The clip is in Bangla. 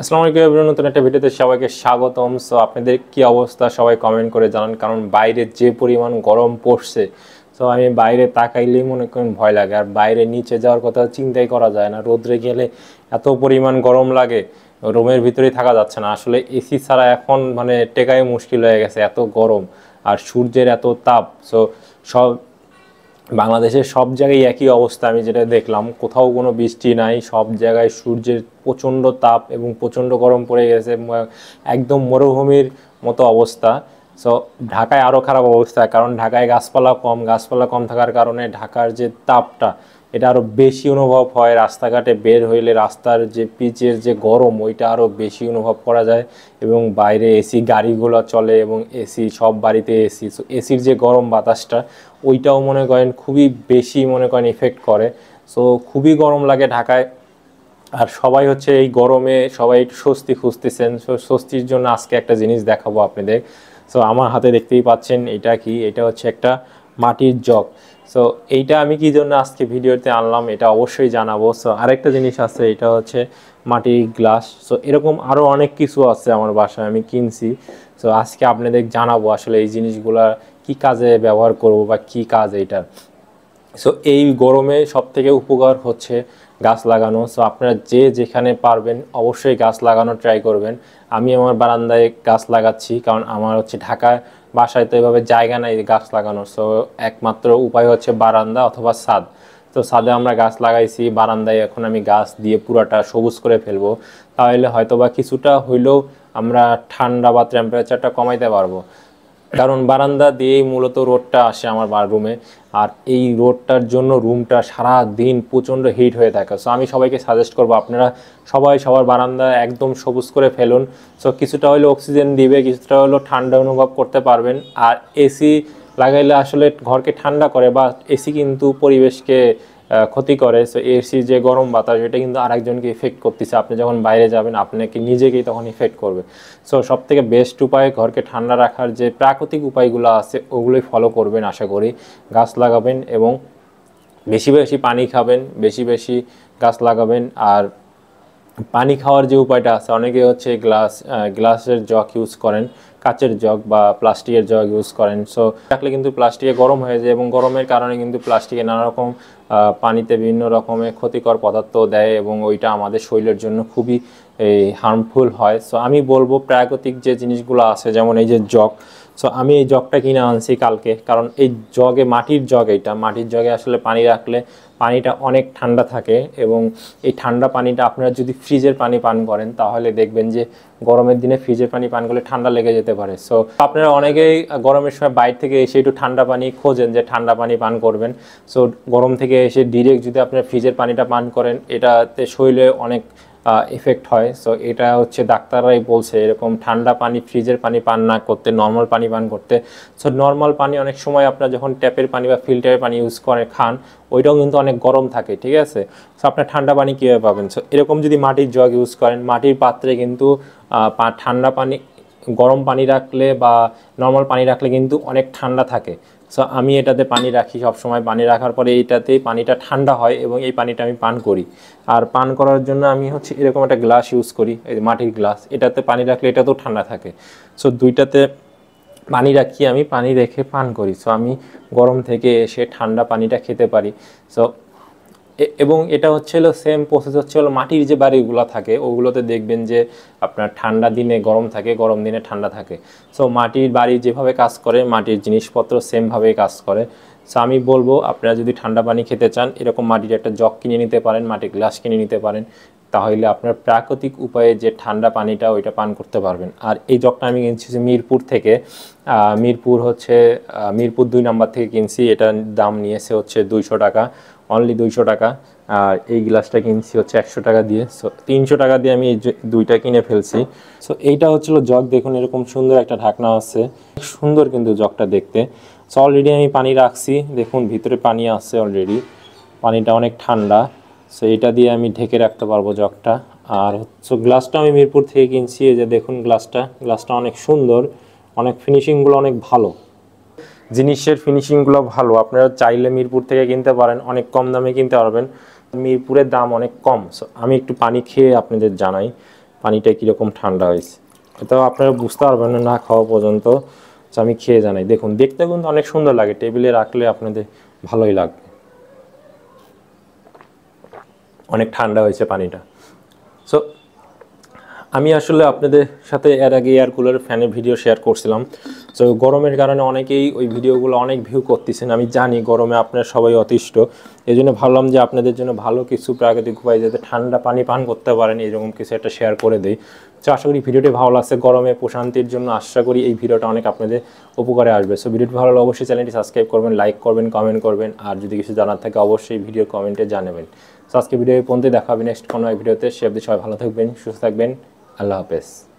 আসসালামু আলাইকুম এভরিওয়ান, নতুন একটা ভিডিওতে সবাইকে স্বাগতম। সো আপনাদের কি অবস্থা সবাই কমেন্ট করে জানান, কারণ বাইরে যে পরিমাণ গরম পড়ছে। সো আমি বাইরে তাকাইলেই মনে করেন ভয় লাগে, আর বাইরে নিচে যাওয়ার কথা চিন্তাই করা যায় না। রোদ্রে গেলে এত পরিমাণ গরম লাগে, রুমের ভিতরেই থাকা যাচ্ছে না। আসলে এসি ছাড়া এখন মানে টেকাই মুশকিল হয়ে গেছে, এত গরম আর সূর্যের এত তাপ। সো সব বাংলাদেশের সব জায়গায় একই অবস্থা, আমি যেটা দেখলাম কোথাও কোনো বৃষ্টি নাই, সব জায়গায় সূর্যের প্রচণ্ড তাপ এবং প্রচণ্ড গরম পড়ে গেছে, একদম মরুভূমির মতো অবস্থা। সো ঢাকায় আরও খারাপ অবস্থা, কারণ ঢাকায় গাছপালা কম থাকার কারণে ঢাকার যে তাপটা এটা আরও বেশি অনুভব হয়। রাস্তাঘাটে বের হইলে রাস্তার যে পিচের যে গরম ওইটা আরও বেশি অনুভব করা যায়। এবং বাইরে এসি গাড়িগুলো চলে এবং এসি সব বাড়িতে এসি, সো এসির যে গরম বাতাসটা ওইটাও মনে করেন খুবই বেশি মনে করেন ইফেক্ট করে। সো খুবই গরম লাগে ঢাকায়। আর সবাই হচ্ছে এই গরমে সবাই একটু স্বস্তি খুঁজতেছেন। সো স্বস্তির জন্য আজকে একটা জিনিস দেখাবো আপনাদের। সো আমার হাতে দেখতেই পাচ্ছেন এটা কি, এটা হচ্ছে একটা মাটির জগ। সো এইটা আমি কি জন্য আজকে ভিডিওতে আনলাম এটা অবশ্যই জানাবো। সো আরেকটা জিনিস আছে, এটা হচ্ছে মাটির গ্লাস। সো এরকম আরও অনেক কিছু আছে আমার বাসায়, আমি কিনছি। সো আজকে আপনাদের জানাবো আসলে এই জিনিসগুলা কি কাজে ব্যবহার করব বা কি কাজ এইটার। সো এই গরমে সবথেকে উপকার হচ্ছে গাছ লাগানো। সো আপনারা যে যেখানে পারবেন অবশ্যই গাছ লাগানো ট্রাই করবেন। আমি আমার বারান্দায় গাছ লাগাচ্ছি, কারণ আমার হচ্ছে ঢাকায় বাসায় তো এভাবে জায়গা নাই গাছ লাগানোর। সো একমাত্র উপায় হচ্ছে বারান্দা অথবা ছাদ। তো ছাদে আমরা গাছ লাগাইছি, বারান্দায় এখন আমি গাছ দিয়ে পুরাটা সবুজ করে ফেলবো। তাহলে হয়তো বা কিছুটা হইলেও আমরা ঠান্ডা বা টেম্পারেচারটা কমাইতে পারবো, কারণ বারান্দা দিয়েই মূলত রোদটা আসে আমার রুমে। আর এই রোদটার জন্য রুমটা সারা দিন প্রচণ্ড হিট হয়ে থাকে। সো আমি সবাইকে সাজেস্ট করবো আপনারা সবাই সবার বারান্দা একদম সবুজ করে ফেলুন। সো কিছুটা হলেও অক্সিজেন দিবে, কিছুটা হলেও ঠান্ডা অনুভব করতে পারবেন। আর এসি লাগাইলে আসলে ঘরকে ঠান্ডা করে, বা এসি কিন্তু পরিবেশকে ক্ষতি করে। সো এসির যে গরম বাতাস এটা কিন্তু আরেকজনকে ইফেক্ট করতেছে, আপনি যখন বাইরে যাবেন আপনাকে নিজেকেই তখন ইফেক্ট করবে। সো সবথেকে বেস্ট উপায় ঘরকে ঠান্ডা রাখার যে প্রাকৃতিক উপায়গুলো আছে ওগুলোই ফলো করবেন আশা করি। গাছ লাগাবেন এবং বেশি বেশি পানি খাবেন, বেশি বেশি গাছ লাগাবেন। আর পানি খাওয়ার যে উপায়টা আছে, অনেকে হচ্ছে গ্লাসের জগ ইউজ করেন, কাচের জগ বা প্লাস্টিকের জগ ইউজ করেন। সো রাখলে কিন্তু প্লাস্টিকে গরম হয়ে যায় এবং গরমের কারণে কিন্তু প্লাস্টিকে নানা রকম পানিতে বিভিন্ন রকমের ক্ষতিকর পদার্থ দেয় এবং ওইটা আমাদের শরীরের জন্য খুবই হার্মফুল হয়। সো আমি বলবো প্রাকৃতিক যে জিনিসগুলো আছে, যেমন এই যে জগ। সো আমি এই জগটা কিনে আনছি কালকে, কারণ এই জগে মাটির জগ, এইটা মাটির জগে আসলে পানি রাখলে পানিটা অনেক ঠান্ডা থাকে। এবং এই ঠান্ডা পানিটা আপনারা যদি ফ্রিজের পানি পান করেন তাহলে দেখবেন যে গরমের দিনে ফ্রিজের পানি পান করলে ঠান্ডা লেগে যেতে পারে। সো আপনারা অনেকেই গরমের সময় বাইরে থেকে এসে একটু ঠান্ডা পানি খোঁজেন যে ঠান্ডা পানি পান করবেন। সো গরম থেকে এসে ডিরেক্ট যদি আপনারা ফ্রিজের পানিটা পান করেন এটাতে শরীরে অনেক এফেক্ট হয়। সো এটা হচ্ছে ডাক্তাররাই বলছে এরকম ঠান্ডা পানি ফ্রিজের পানি পান না করতে, নর্মাল পানি পান করতে। সো নর্মাল পানি অনেক সময় আপনারা যখন ট্যাপের পানি বা ফিল্টারের পানি ইউজ করে খান ওইটাও কিন্তু অনেক গরম থাকে, ঠিক আছে। সো আপনার ঠান্ডা পানি কীভাবে পাবেন? সো এরকম যদি মাটির জগ ইউজ করেন, মাটির পাত্রে কিন্তু ঠান্ডা পানি, গরম পানি রাখলে বা নর্মাল পানি রাখলে কিন্তু অনেক ঠান্ডা থাকে। সো আমি এটাতে পানি রাখি সবসময়, পানি রাখার পরে এইটাতেই পানিটা ঠান্ডা হয় এবং এই পানিটা আমি পান করি। আর পান করার জন্য আমি হচ্ছে এরকম একটা গ্লাস ইউজ করি, এই মাটির গ্লাস, এটাতে পানি রাখলে এটাতেও ঠান্ডা থাকে। সো দুইটাতে পানি রাখি, আমি পানি রেখে পান করি। সো আমি গরম থেকে এসে ঠান্ডা পানিটা খেতে পারি। সো এবং এটা হচ্ছে হলো সেম প্রসেস হচ্ছে হলো মাটির যে বাড়িগুলো থাকে ওগুলোতে দেখবেন যে আপনার ঠান্ডা দিনে গরম থাকে, গরম দিনে ঠান্ডা থাকে। সো মাটির বাড়ি যেভাবে কাজ করে মাটির জিনিসপত্র সেমভাবেই কাজ করে। সো আমি বলবো আপনারা যদি ঠান্ডা পানি খেতে চান এরকম মাটির একটা জগ কিনে নিতে পারেন, মাটির গ্লাস কিনে নিতে পারেন, তাহলে আপনার প্রাকৃতিক উপায়ে যে ঠান্ডা পানিটা ওইটা পান করতে পারবেন। আর এই জগটা আমি কিনছি মিরপুর থেকে, মিরপুর 2 নম্বর থেকে কিনছি। এটার দাম নিয়েছে হচ্ছে 200 টাকা, অনলি 200 টাকা। আর এই গ্লাসটা কিনছি হচ্ছে 100 টাকা দিয়ে। সো 300 টাকা দিয়ে আমি এই দুইটা কিনে ফেলছি। সো এইটা হচ্ছিল জগ, দেখুন এরকম সুন্দর একটা ঢাকনা আছে, সুন্দর কিন্তু জগটা দেখতে। সো অলরেডি আমি পানি রাখছি, দেখুন ভিতরে পানি আছে অলরেডি, পানিটা অনেক ঠান্ডা। সো এটা দিয়ে আমি ঢেকে রাখতে পারবো জগটা। আর হচ্ছে গ্লাসটা আমি মিরপুর থেকে কিনছি, এই যে দেখুন গ্লাসটা অনেক সুন্দর, অনেক ফিনিশিংগুলো অনেক ভালো, জিনিসের ফিনিশিংগুলো ভালো। আপনারা চাইলে মিরপুর থেকে কিনতে পারেন, অনেক কম দামে কিনতে পারবেন, মিরপুরের দাম অনেক কম। সো আমি একটু পানি খেয়ে আপনাদের জানাই। পানিটা কীরকম ঠান্ডা হয়েছে। এটাও আপনারা বুঝতে পারবেন না খাওয়া পর্যন্ত। আমি খেয়ে জানাই। দেখুন দেখতে কিন্তু অনেক সুন্দর লাগে, টেবিলে রাখলে আপনাদের ভালোই লাগবে। অনেক ঠান্ডা হয়েছে পানিটা। সো আমি আসলে আপনাদের সাথে এর আগে এয়ার কুলার ফ্যানের ভিডিও শেয়ার করছিলাম। সো গরমের কারণে অনেকেই ওই ভিডিওগুলো অনেক ভিউ করতেছেন, আমি জানি গরমে আপনারা সবাই অতিষ্ঠ। এই জন্য ভাবলাম যে আপনাদের জন্য ভালো কিছু প্রাকৃতিক উপায় যাতে ঠান্ডা পানি পান করতে পারেন এরকম কিছু একটা শেয়ার করে দিই। সো আশা করি ভিডিওটি ভালো লাগছে। গরমে প্রশান্তির জন্য আশা করি এই ভিডিওটা অনেক আপনাদের উপকারে আসবে। সো ভিডিওটি ভালো লাগলে অবশ্যই চ্যানেলটি সাবস্ক্রাইব করবেন, লাইক করবেন, কমেন্ট করবেন, আর যদি কিছু জানার থাকে অবশ্যই ভিডিও কমেন্টে জানাবেন। সো আজকে ভিডিও পর্যন্ত দেখা হবে নেক্সট কোনো এক ভিডিওতে। সে অবধি সবাই ভালো থাকবেন, সুস্থ থাকবেন। আল্লাহ হাফেজ।